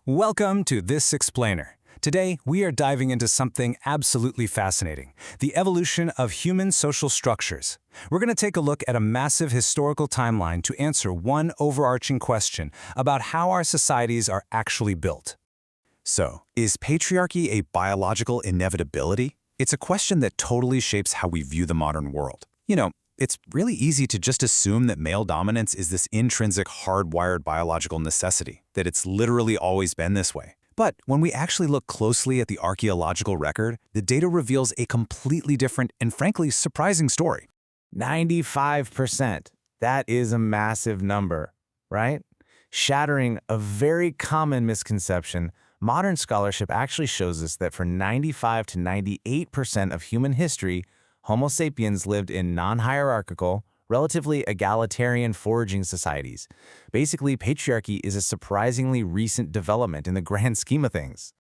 Welcome to This Explainer. Today, we are diving into something absolutely fascinating, the evolution of human social structures. We're going to take a look at a massive historical timeline to answer one overarching question about how our societies are actually built. So, is patriarchy a biological inevitability? It's a question that totally shapes how we view the modern world. It's really easy to just assume that male dominance is this intrinsic, hardwired biological necessity, that it's literally always been this way. But when we actually look closely at the archaeological record, the data reveals a completely different and frankly surprising story. 95%. That is a massive number, right? Shattering a very common misconception, modern scholarship actually shows us that for 95 to 98% of human history, Homo sapiens lived in non-hierarchical, relatively egalitarian foraging societies. Basically, patriarchy is a surprisingly recent development in the grand scheme of things.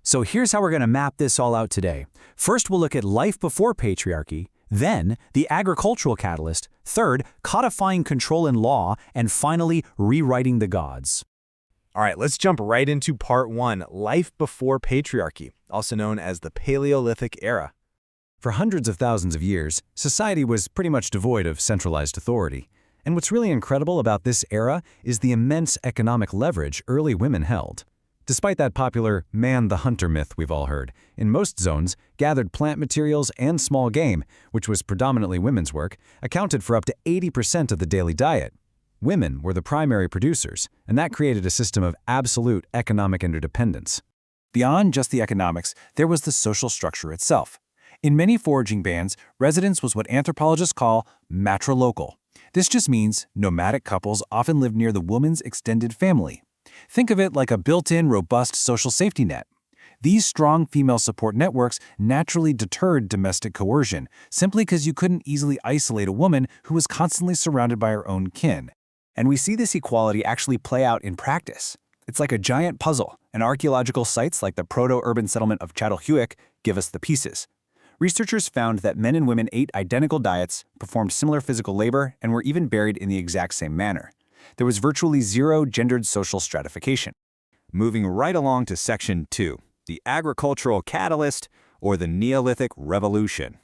So here's how we're going to map this all out today. First, we'll look at life before patriarchy, then the agricultural catalyst, third, codifying control in law, and finally, rewriting the gods. All right, let's jump right into part one, life before patriarchy, also known as the Paleolithic era. For hundreds of thousands of years, society was pretty much devoid of centralized authority. And what's really incredible about this era is the immense economic leverage early women held. Despite that popular man the hunter myth we've all heard, in most zones, gathered plant materials and small game, which was predominantly women's work, accounted for up to 80% of the daily diet. Women were the primary producers, and that created a system of absolute economic interdependence. Beyond just the economics, there was the social structure itself. In many foraging bands, residence was what anthropologists call matrilocal. This just means nomadic couples often lived near the woman's extended family. Think of it like a built-in, robust social safety net. These strong female support networks naturally deterred domestic coercion, simply because you couldn't easily isolate a woman who was constantly surrounded by her own kin. And we see this equality actually play out in practice. It's like a giant puzzle, and archaeological sites like the proto-urban settlement of Çatalhöyük give us the pieces. Researchers found that men and women ate identical diets, performed similar physical labor, and were even buried in the exact same manner. There was virtually zero gendered social stratification. Moving right along to section 2, the agricultural catalyst or the Neolithic Revolution.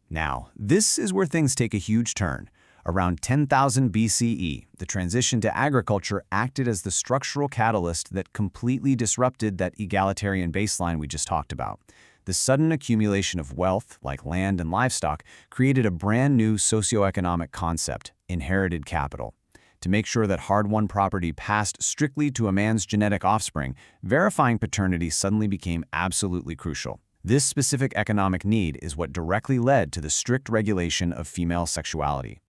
Now, this is where things take a huge turn. Around 10,000 BCE, the transition to agriculture acted as the structural catalyst that completely disrupted that egalitarian baseline we just talked about. The sudden accumulation of wealth, like land and livestock, created a brand new socioeconomic concept, inherited capital. To make sure that hard-won property passed strictly to a man's genetic offspring, verifying paternity suddenly became absolutely crucial. This specific economic need is what directly led to the strict regulation of female sexuality.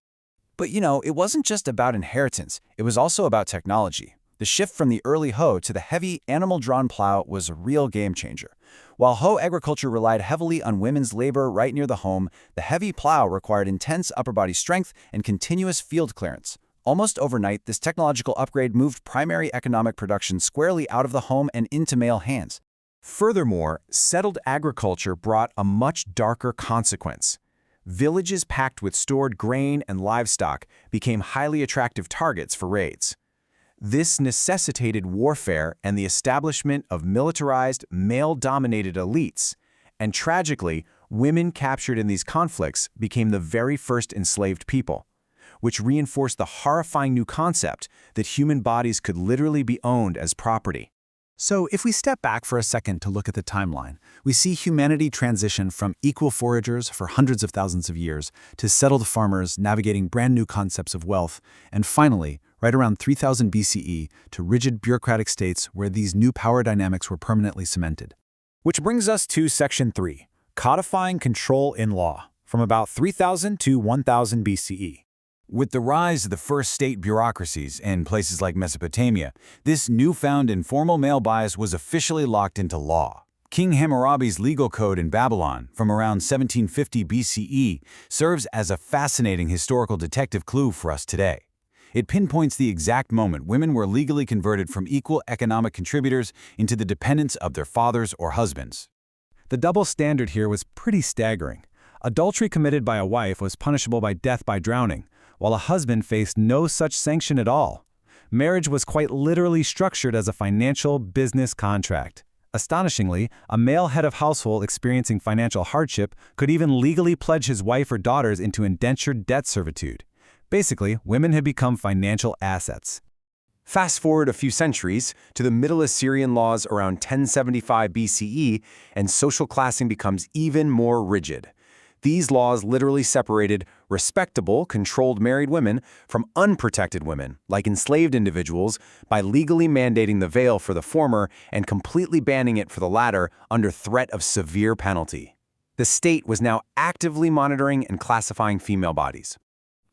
But it wasn't just about inheritance, it was also about technology. The shift from the early hoe to the heavy, animal-drawn plow was a real game-changer. While hoe agriculture relied heavily on women's labor right near the home, the heavy plow required intense upper-body strength and continuous field clearance. Almost overnight, this technological upgrade moved primary economic production squarely out of the home and into male hands. Furthermore, settled agriculture brought a much darker consequence. Villages packed with stored grain and livestock became highly attractive targets for raids. This necessitated warfare and the establishment of militarized, male-dominated elites, and tragically, women captured in these conflicts became the very first enslaved people, which reinforced the horrifying new concept that human bodies could literally be owned as property. So if we step back for a second to look at the timeline, we see humanity transition from equal foragers for hundreds of thousands of years to settled farmers navigating brand new concepts of wealth, and finally, right around 3000 BCE, to rigid bureaucratic states where these new power dynamics were permanently cemented. Which brings us to section 3, codifying control in law, from about 3000 to 1000 BCE. With the rise of the first state bureaucracies in places like Mesopotamia, this newfound informal male bias was officially locked into law. King Hammurabi's legal code in Babylon from around 1750 BCE serves as a fascinating historical detective clue for us today. It pinpoints the exact moment women were legally converted from equal economic contributors into the dependents of their fathers or husbands. The double standard here was pretty staggering. Adultery committed by a wife was punishable by death by drowning, while a husband faced no such sanction at all. Marriage was quite literally structured as a financial business contract. Astonishingly, a male head of household experiencing financial hardship could even legally pledge his wife or daughters into indentured debt servitude. Basically, women had become financial assets. Fast forward a few centuries to the Middle Assyrian laws around 1075 BCE, and social classing becomes even more rigid. These laws literally separated respectable, controlled married women from unprotected women, like enslaved individuals, by legally mandating the veil for the former and completely banning it for the latter under threat of severe penalty. The state was now actively monitoring and classifying female bodies.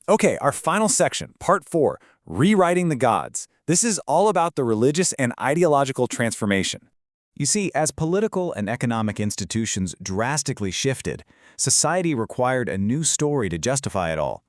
Okay, our final section, Part 4, Rewriting the Gods. This is all about the religious and ideological transformation. You see, as political and economic institutions drastically shifted, society required a new story to justify it all.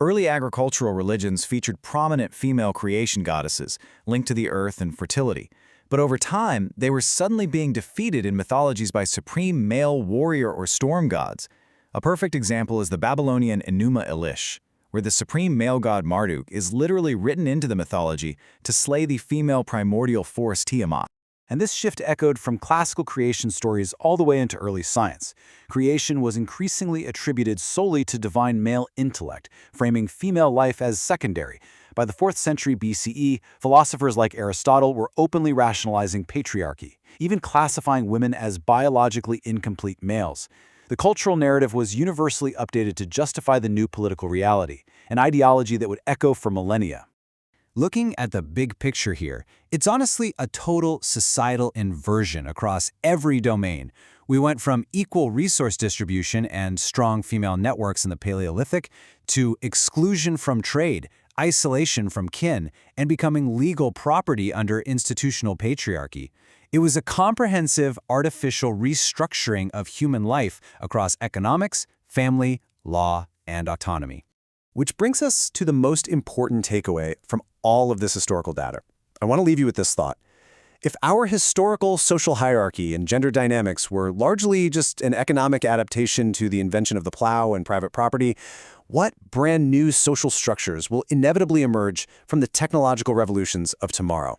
Early agricultural religions featured prominent female creation goddesses linked to the earth and fertility. But over time, they were suddenly being defeated in mythologies by supreme male warrior or storm gods. A perfect example is the Babylonian Enuma Elish, where the supreme male god Marduk is literally written into the mythology to slay the female primordial force Tiamat. And this shift echoed from classical creation stories all the way into early science. Creation was increasingly attributed solely to divine male intellect, framing female life as secondary. By the 4th century BCE, philosophers like Aristotle were openly rationalizing patriarchy, even classifying women as biologically incomplete males. The cultural narrative was universally updated to justify the new political reality, an ideology that would echo for millennia. Looking at the big picture here, it's honestly a total societal inversion across every domain. We went from equal resource distribution and strong female networks in the Paleolithic to exclusion from trade, isolation from kin, and becoming legal property under institutional patriarchy. It was a comprehensive, artificial restructuring of human life across economics, family, law, and autonomy. Which brings us to the most important takeaway from all of this historical data. I want to leave you with this thought. If our historical social hierarchy and gender dynamics were largely just an economic adaptation to the invention of the plow and private property, what brand new social structures will inevitably emerge from the technological revolutions of tomorrow?